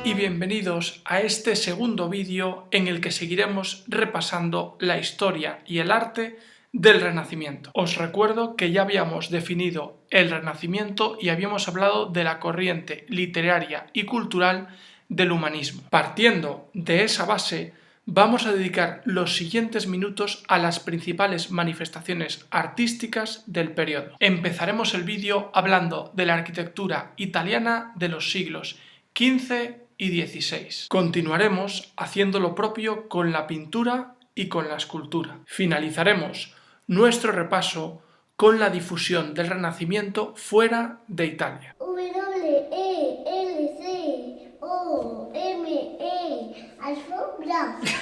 y bienvenidos a este segundo vídeo en el que seguiremos repasando la historia y el arte del Renacimiento. Os recuerdo que ya habíamos definido el Renacimiento y habíamos hablado de la corriente literaria y cultural del humanismo. Partiendo de esa base, vamos a dedicar los siguientes minutos a las principales manifestaciones artísticas del periodo. Empezaremos el vídeo hablando de la arquitectura italiana de los siglos XV y XVI. Continuaremos haciendo lo propio con la pintura y con la escultura. Finalizaremos nuestro repaso con la difusión del Renacimiento fuera de Italia.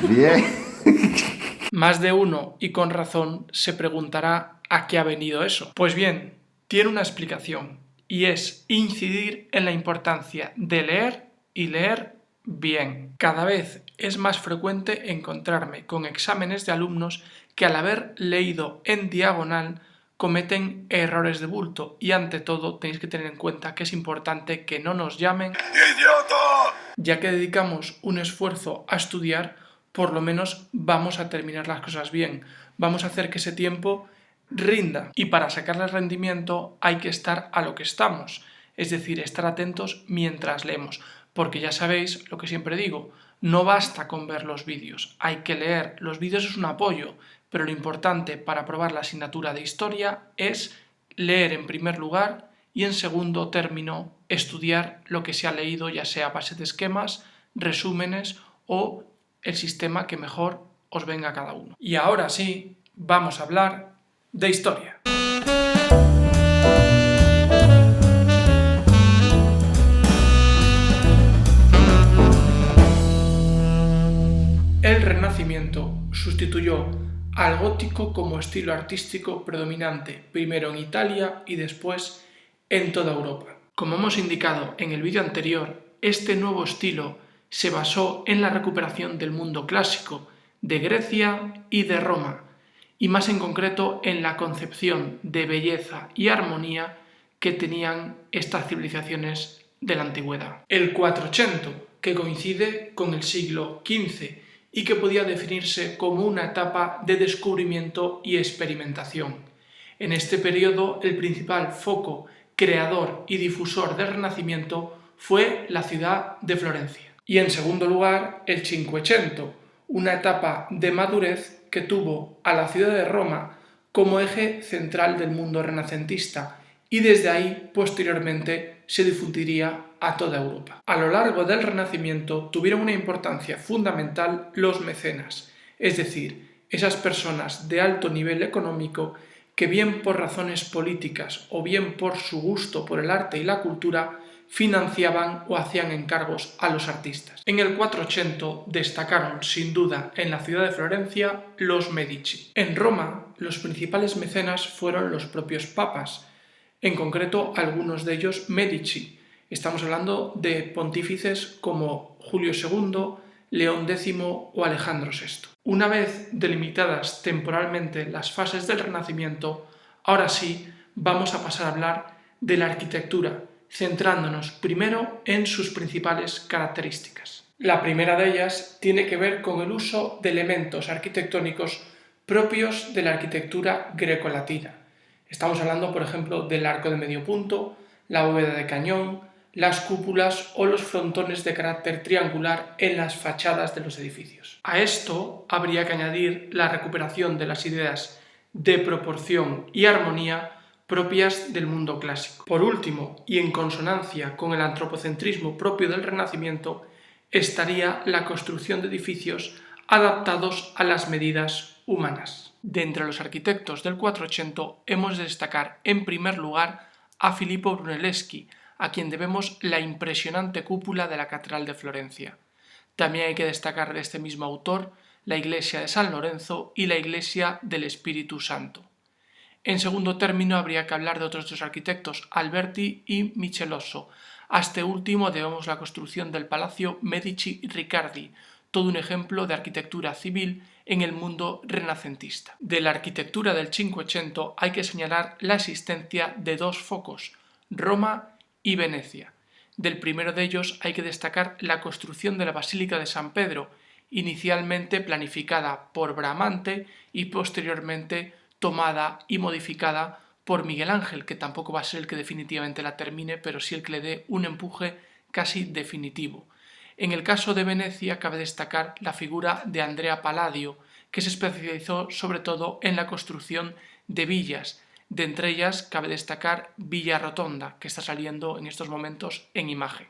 Bien. Más de uno, y con razón, se preguntará ¿a qué ha venido eso? Pues bien, tiene una explicación, y es incidir en la importancia de leer y leer bien. Cada vez es más frecuente encontrarme con exámenes de alumnos que al haber leído en diagonal cometen errores de bulto, y ante todo tenéis que tener en cuenta que es importante que no nos llamen ¡idiota! Ya que dedicamos un esfuerzo a estudiar, por lo menos vamos a terminar las cosas bien, vamos a hacer que ese tiempo rinda, y para sacarle el rendimiento hay que estar a lo que estamos, es decir, estar atentos mientras leemos, porque ya sabéis lo que siempre digo, no basta con ver los vídeos, hay que leer, los vídeos es un apoyo, pero lo importante para aprobar la asignatura de historia es leer en primer lugar y en segundo término estudiar lo que se ha leído, ya sea a base de esquemas, resúmenes o el sistema que mejor os venga a cada uno. Y ahora sí, vamos a hablar de historia. El Renacimiento sustituyó al gótico como estilo artístico predominante, primero en Italia y después en toda Europa. Como hemos indicado en el vídeo anterior, este nuevo estilo se basó en la recuperación del mundo clásico, de Grecia y de Roma, y más en concreto en la concepción de belleza y armonía que tenían estas civilizaciones de la antigüedad. El 400, que coincide con el siglo XV, y que podía definirse como una etapa de descubrimiento y experimentación. En este periodo, el principal foco creador y difusor del Renacimiento fue la ciudad de Florencia. Y en segundo lugar, el Cinquecento, una etapa de madurez que tuvo a la ciudad de Roma como eje central del mundo renacentista, y desde ahí, posteriormente, se difundiría a toda Europa. A lo largo del Renacimiento tuvieron una importancia fundamental los mecenas, es decir, esas personas de alto nivel económico que bien por razones políticas o bien por su gusto por el arte y la cultura financiaban o hacían encargos a los artistas. En el 480 destacaron sin duda en la ciudad de Florencia los Medici. En Roma los principales mecenas fueron los propios papas, en concreto algunos de ellos Medici. Estamos hablando de pontífices como Julio II, León X o Alejandro VI. Una vez delimitadas temporalmente las fases del Renacimiento, ahora sí vamos a pasar a hablar de la arquitectura, centrándonos primero en sus principales características. La primera de ellas tiene que ver con el uso de elementos arquitectónicos propios de la arquitectura grecolatina. Estamos hablando, por ejemplo, del arco de medio punto, la bóveda de cañón, las cúpulas o los frontones de carácter triangular en las fachadas de los edificios. A esto habría que añadir la recuperación de las ideas de proporción y armonía propias del mundo clásico. Por último, y en consonancia con el antropocentrismo propio del Renacimiento, estaría la construcción de edificios adaptados a las medidas humanas. De entre los arquitectos del 480 hemos de destacar en primer lugar a Filippo Brunelleschi, a quien debemos la impresionante cúpula de la Catedral de Florencia. También hay que destacar de este mismo autor la iglesia de San Lorenzo y la iglesia del Espíritu Santo. En segundo término habría que hablar de otros dos arquitectos, Alberti y Michelozzo. A este último debemos la construcción del Palacio Medici-Riccardi, todo un ejemplo de arquitectura civil en el mundo renacentista. De la arquitectura del Cinquecento hay que señalar la existencia de dos focos, Roma y Venecia. Del primero de ellos hay que destacar la construcción de la Basílica de San Pedro, inicialmente planificada por Bramante y posteriormente tomada y modificada por Miguel Ángel, que tampoco va a ser el que definitivamente la termine, pero sí el que le dé un empuje casi definitivo. En el caso de Venecia cabe destacar la figura de Andrea Palladio, que se especializó sobre todo en la construcción de villas. De entre ellas cabe destacar Villa Rotonda, que está saliendo en estos momentos en imagen.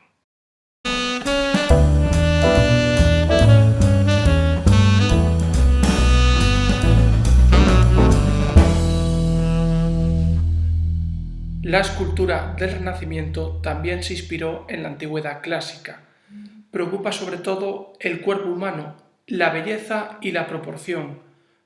La escultura del Renacimiento también se inspiró en la antigüedad clásica. Preocupa sobre todo el cuerpo humano, la belleza y la proporción,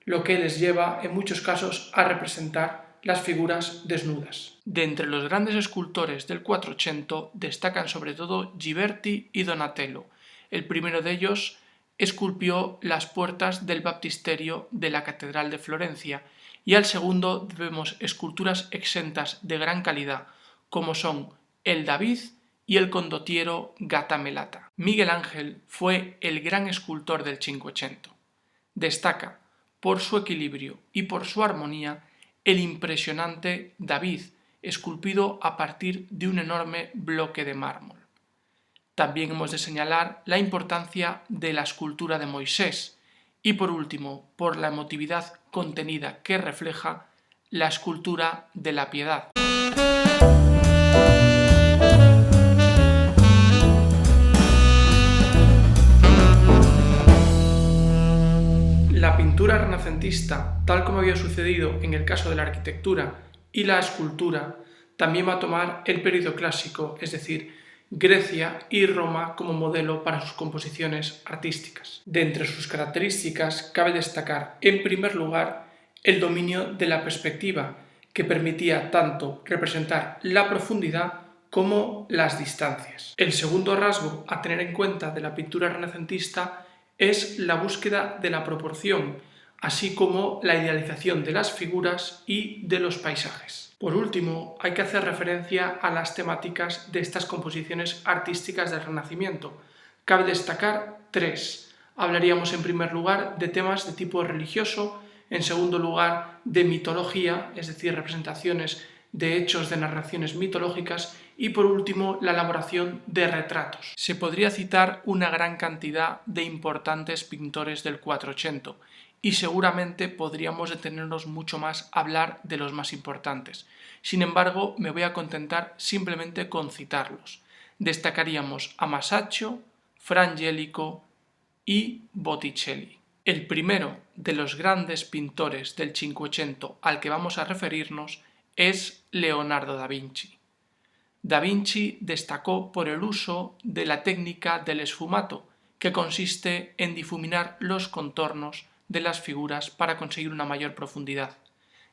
lo que les lleva en muchos casos a representar las figuras desnudas. De entre los grandes escultores del 480 destacan sobre todo Ghiberti y Donatello. El primero de ellos esculpió las puertas del baptisterio de la Catedral de Florencia, y al segundo vemos esculturas exentas de gran calidad, como son el David y el condottiero Gattamelata. Miguel Ángel fue el gran escultor del Cinquecento. Destaca, por su equilibrio y por su armonía, el impresionante David, esculpido a partir de un enorme bloque de mármol. También hemos de señalar la importancia de la escultura de Moisés y, por último, por la emotividad contenida que refleja, la escultura de la Piedad. La pintura renacentista, tal como había sucedido en el caso de la arquitectura y la escultura, también va a tomar el período clásico, es decir, Grecia y Roma como modelo para sus composiciones artísticas. De entre sus características cabe destacar, en primer lugar, el dominio de la perspectiva, que permitía tanto representar la profundidad como las distancias. El segundo rasgo a tener en cuenta de la pintura renacentista es la búsqueda de la proporción, así como la idealización de las figuras y de los paisajes. Por último, hay que hacer referencia a las temáticas de estas composiciones artísticas del Renacimiento. Cabe destacar tres. Hablaríamos en primer lugar de temas de tipo religioso, en segundo lugar de mitología, es decir, representaciones de hechos de narraciones mitológicas, y por último la elaboración de retratos. Se podría citar una gran cantidad de importantes pintores del 480 y seguramente podríamos detenernos mucho más a hablar de los más importantes. Sin embargo, me voy a contentar simplemente con citarlos. Destacaríamos a Masaccio, Fra Angelico y Botticelli. El primero de los grandes pintores del Cinquecento al que vamos a referirnos es Leonardo da Vinci. Da Vinci destacó por el uso de la técnica del sfumato, que consiste en difuminar los contornos de las figuras para conseguir una mayor profundidad.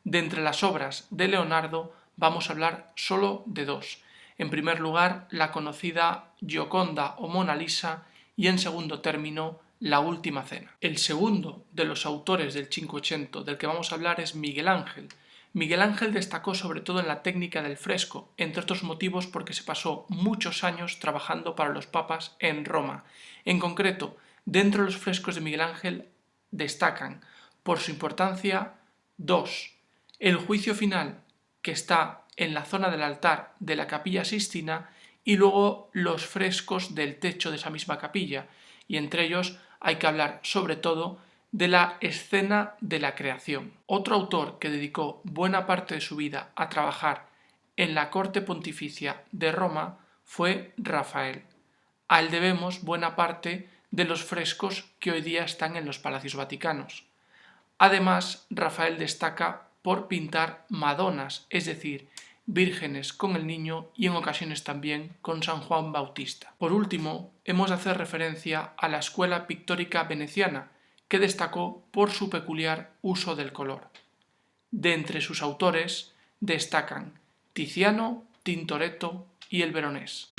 De entre las obras de Leonardo vamos a hablar solo de dos. En primer lugar, la conocida Gioconda o Mona Lisa y en segundo término, La Última Cena. El segundo de los autores del Cinquecento del que vamos a hablar es Miguel Ángel. Miguel Ángel destacó sobre todo en la técnica del fresco, entre otros motivos porque se pasó muchos años trabajando para los papas en Roma. En concreto, dentro de los frescos de Miguel Ángel destacan, por su importancia, dos: el Juicio Final, que está en la zona del altar de la Capilla Sixtina, y luego los frescos del techo de esa misma capilla, y entre ellos hay que hablar sobre todo de la escena de la creación. Otro autor que dedicó buena parte de su vida a trabajar en la corte pontificia de Roma fue Rafael. A él debemos buena parte de los frescos que hoy día están en los palacios vaticanos. Además, Rafael destaca por pintar Madonas, es decir, vírgenes con el niño y en ocasiones también con San Juan Bautista. Por último, hemos de hacer referencia a la escuela pictórica veneciana, que destacó por su peculiar uso del color. De entre sus autores destacan Tiziano, Tintoretto y el Veronés.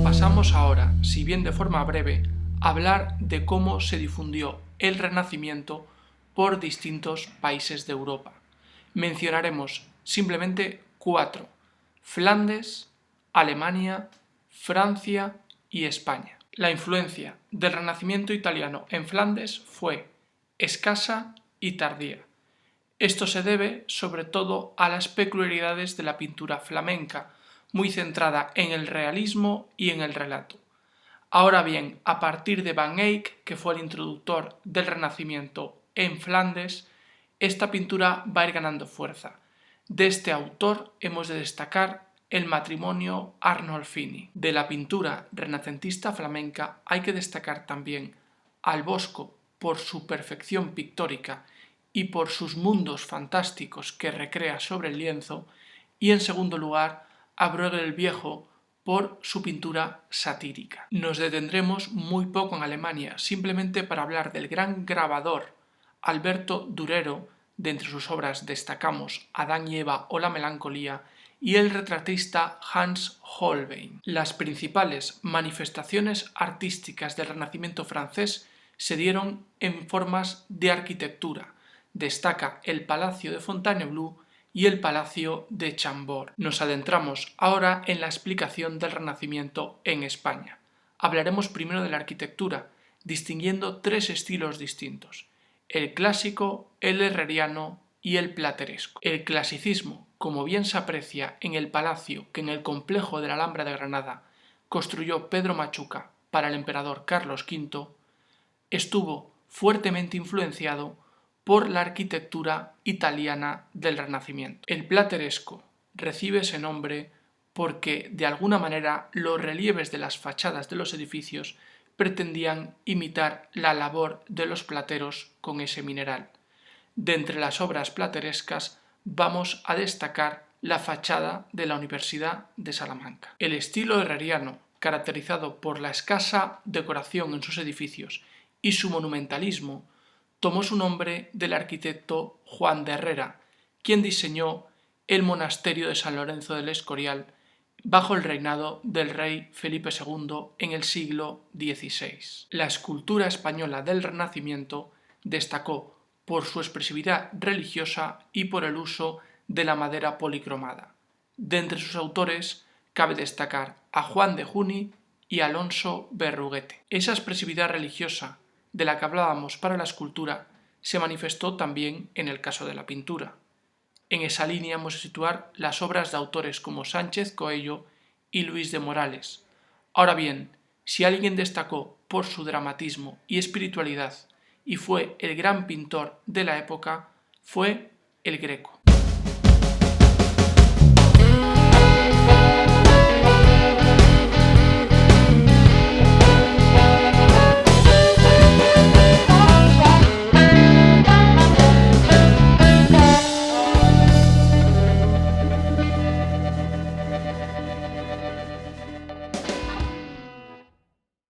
Pasamos ahora, si bien de forma breve, a hablar de cómo se difundió el Renacimiento por distintos países de Europa. Mencionaremos simplemente 4: Flandes, Alemania, Francia y España. La influencia del Renacimiento italiano en Flandes fue escasa y tardía. Esto se debe sobre todo a las peculiaridades de la pintura flamenca, muy centrada en el realismo y en el relato. Ahora bien, a partir de Van Eyck, que fue el introductor del Renacimiento en Flandes, esta pintura va a ir ganando fuerza. De este autor hemos de destacar el matrimonio Arnolfini. De la pintura renacentista flamenca hay que destacar también al Bosco por su perfección pictórica y por sus mundos fantásticos que recrea sobre el lienzo, y en segundo lugar a Bruegel el Viejo por su pintura satírica. Nos detendremos muy poco en Alemania, simplemente para hablar del gran grabador Alberto Durero. De entre sus obras destacamos Adán y Eva o La melancolía, y el retratista Hans Holbein. Las principales manifestaciones artísticas del Renacimiento francés se dieron en formas de arquitectura. Destaca el Palacio de Fontainebleau y el Palacio de Chambord. Nos adentramos ahora en la explicación del Renacimiento en España. Hablaremos primero de la arquitectura, distinguiendo 3 estilos distintos: el clásico, el herreriano y el plateresco. El clasicismo, como bien se aprecia en el palacio que en el complejo de la Alhambra de Granada construyó Pedro Machuca para el emperador Carlos V, estuvo fuertemente influenciado por la arquitectura italiana del Renacimiento. El plateresco recibe ese nombre porque de alguna manera los relieves de las fachadas de los edificios pretendían imitar la labor de los plateros con ese mineral. De entre las obras platerescas vamos a destacar la fachada de la Universidad de Salamanca. El estilo herreriano, caracterizado por la escasa decoración en sus edificios y su monumentalismo, tomó su nombre del arquitecto Juan de Herrera, quien diseñó el monasterio de San Lorenzo del Escorial bajo el reinado del rey Felipe II en el siglo XVI. La escultura española del Renacimiento destacó por su expresividad religiosa y por el uso de la madera policromada. De entre sus autores cabe destacar a Juan de Juni y Alonso Berruguete. Esa expresividad religiosa de la que hablábamos para la escultura se manifestó también en el caso de la pintura. En esa línea hemos de situar las obras de autores como Sánchez Coello y Luis de Morales. Ahora bien, si alguien destacó por su dramatismo y espiritualidad y fue el gran pintor de la época, fue el Greco.